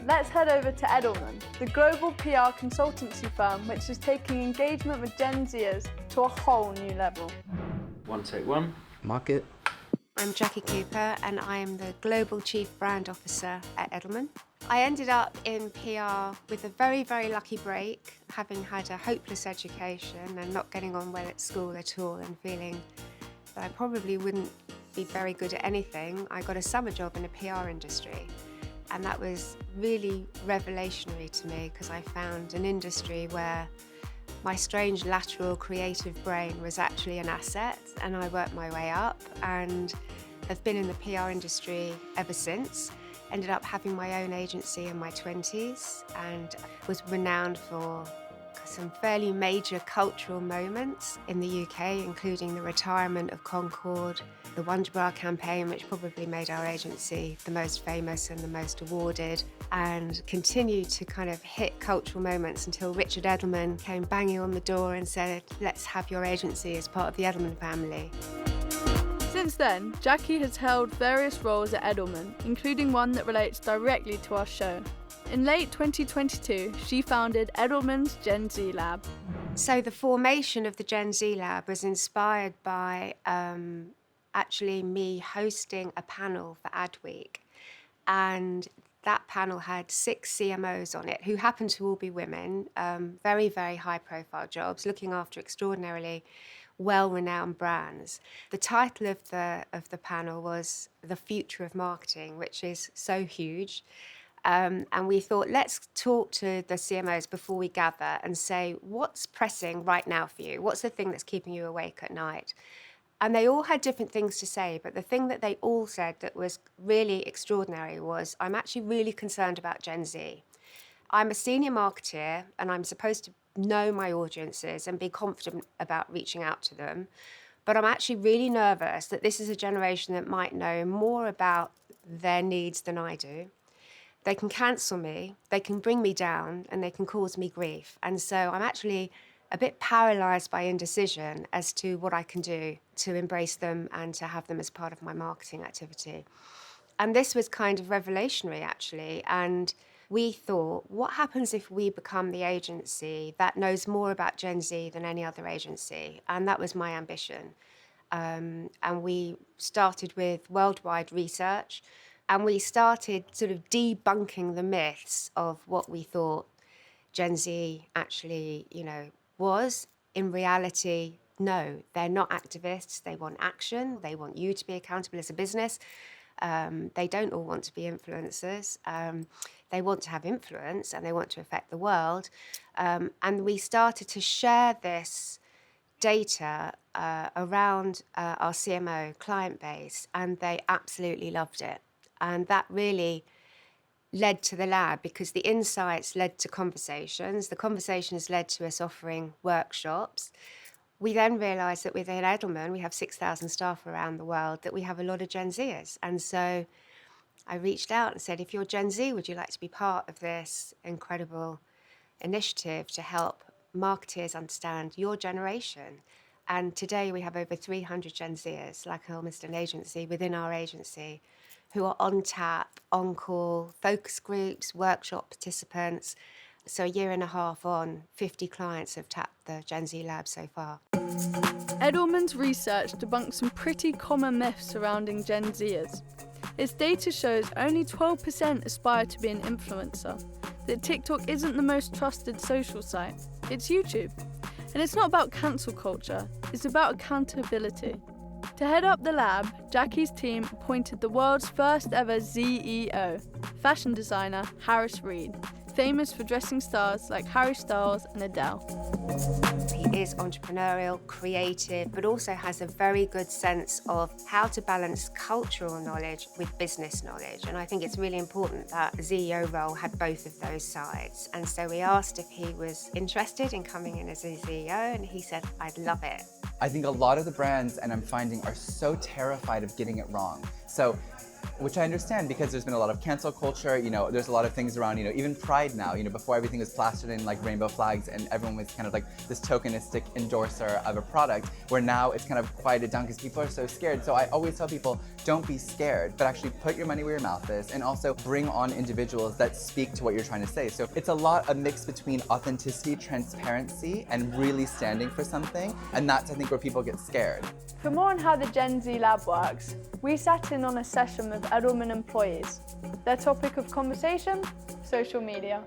let's head over to Edelman, the global PR consultancy firm which is taking engagement with Gen Zers to a whole new level. One take one. Market. I'm Jackie Cooper and I am the Global Chief Brand Officer at Edelman. I ended up in PR with a very, very lucky break, having had a hopeless education and not getting on well at school at all and feeling that I probably wouldn't be very good at anything. I got a summer job in the PR industry, and that was really revelationary to me because I found an industry where my strange lateral creative brain was actually an asset, and I worked my way up and have been in the PR industry ever since. Ended up having my own agency in my 20s and was renowned for some fairly major cultural moments in the UK, including the retirement of Concorde, the Wonderbra campaign, which probably made our agency the most famous and the most awarded, and continued to kind of hit cultural moments until Richard Edelman came banging on the door and said, let's have your agency as part of the Edelman family. Since then, Jackie has held various roles at Edelman, including one that relates directly to our show. In late 2022, she founded Edelman's Gen Z Lab. So the formation of the Gen Z Lab was inspired by actually me hosting a panel for Adweek. And that panel had 6 CMOs on it, who happened to all be women, very, very high-profile jobs, looking after extraordinarily well-renowned brands. The title of the panel was The Future of Marketing, which is so huge. And we thought, let's talk to the CMOs before we gather and say, what's pressing right now for you? What's the thing that's keeping you awake at night? And they all had different things to say, but the thing that they all said that was really extraordinary was, I'm actually really concerned about Gen Z. I'm a senior marketeer and I'm supposed to know my audiences and be confident about reaching out to them. But I'm actually really nervous that this is a generation that might know more about their needs than I do. They can cancel me, they can bring me down, and they can cause me grief. And so I'm actually a bit paralysed by indecision as to what I can do to embrace them and to have them as part of my marketing activity. And this was kind of revelationary, actually. And we thought, what happens if we become the agency that knows more about Gen Z than any other agency? And that was my ambition. And we started with worldwide research, and we started sort of debunking the myths of what we thought Gen Z actually, was. In reality, no, they're not activists. They want action. They want you to be accountable as a business. They don't all want to be influencers. They want to have influence and they want to affect the world. And we started to share this data around our CMO client base, and they absolutely loved it. And that really led to the lab because the insights led to conversations. The conversations led to us offering workshops. We then realised that within Edelman, we have 6,000 staff around the world, that we have a lot of Gen Zers. And so I reached out and said, if you're Gen Z, would you like to be part of this incredible initiative to help marketers understand your generation? And today we have over 300 Gen Zers, like almost an agency within our agency, who are on tap, on call, focus groups, workshop participants. So a year and a half on, 50 clients have tapped the Gen Z Lab so far. Edelman's research debunks some pretty common myths surrounding Gen Zers. Its data shows only 12% aspire to be an influencer, that TikTok isn't the most trusted social site, it's YouTube. And it's not about cancel culture, it's about accountability. To head up the lab, Jackie's team appointed the world's first ever CEO, fashion designer Harris Reed, famous for dressing stars like Harry Styles and Adele. He is entrepreneurial, creative, but also has a very good sense of how to balance cultural knowledge with business knowledge. And I think it's really important that the CEO role had both of those sides. And so we asked if he was interested in coming in as a CEO, and he said, I'd love it. I think a lot of the brands, and I'm finding, are so terrified of getting it wrong. So which I understand because there's been a lot of cancel culture, there's a lot of things around, even Pride now, before everything was plastered in like rainbow flags and everyone was kind of like this tokenistic endorser of a product, where now it's kind of quieted down because people are so scared. So I always tell people, don't be scared, but actually put your money where your mouth is and also bring on individuals that speak to what you're trying to say. So it's a mix between authenticity, transparency, and really standing for something. And that's, I think, where people get scared. For more on how the Gen Z Lab works, we sat in on a session with Edelman employees. Their topic of conversation, social media.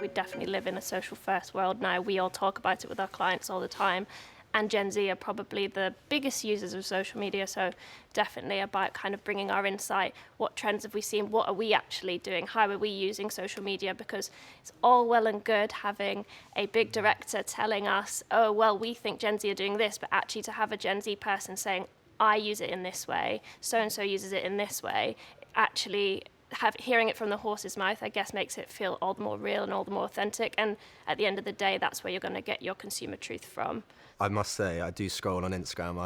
We definitely live in a social first world now. We all talk about it with our clients all the time. And Gen Z are probably the biggest users of social media, so definitely about kind of bringing our insight. What trends have we seen? What are we actually doing? How are we using social media? Because it's all well and good having a big director telling us, oh, well, we think Gen Z are doing this, but actually to have a Gen Z person saying, I use it in this way, so-and-so uses it in this way, actually hearing it from the horse's mouth, I guess, makes it feel all the more real and all the more authentic. And at the end of the day, that's where you're going to get your consumer truth from. I must say, I do scroll on Instagram.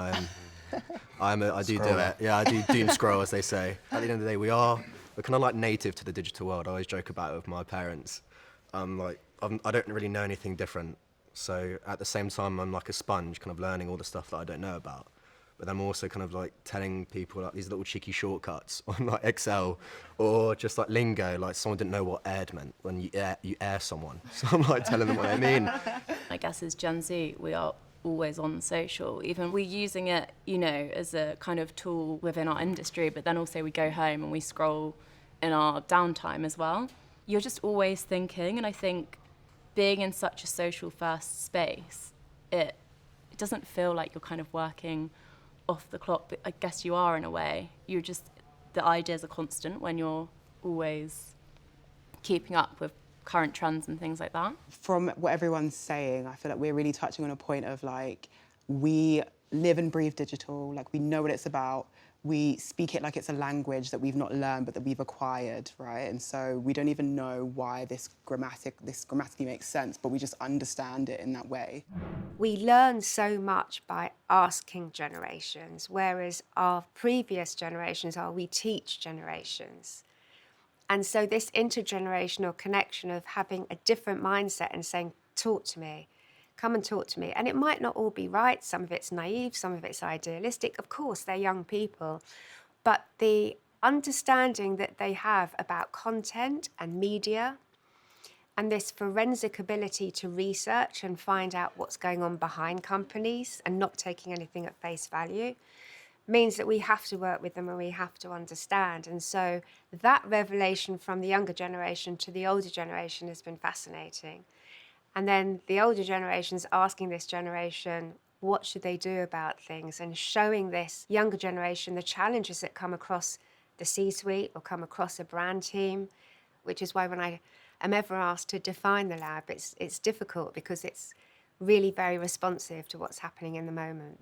I do do it. Yeah, I do doom scroll, as they say. At the end of the day, we're kind of like native to the digital world. I always joke about it with my parents. I don't really know anything different. So at the same time, I'm like a sponge, kind of learning all the stuff that I don't know about. But I'm also kind of like telling people like these little cheeky shortcuts on like Excel or just like lingo, like someone didn't know what aired meant when you air someone. So I'm like telling them what I mean. I guess as Gen Z, we are always on social. Even we're using it, as a kind of tool within our industry, but then also we go home and we scroll in our downtime as well. You're just always thinking, and I think being in such a social first space, it doesn't feel like you're kind of working off the clock, but I guess you are in a way. The ideas are constant when you're always keeping up with current trends and things like that. From what everyone's saying, I feel like we're really touching on a point of like, we live and breathe digital, like we know what it's about. We speak it like it's a language that we've not learned, but that we've acquired, right? And so we don't even know why this grammatically makes sense, but we just understand it in that way. We learn so much by asking generations, whereas our previous generations we teach generations. And so this intergenerational connection of having a different mindset and saying, talk to me, come and talk to me. And it might not all be right. Some of it's naive, some of it's idealistic. Of course, they're young people. But the understanding that they have about content and media and this forensic ability to research and find out what's going on behind companies and not taking anything at face value means that we have to work with them and we have to understand. And so that revelation from the younger generation to the older generation has been fascinating. And then the older generation's asking this generation, what should they do about things? And showing this younger generation the challenges that come across the C-suite or come across a brand team, which is why when I am ever asked to define the lab, it's difficult because it's really very responsive to what's happening in the moment.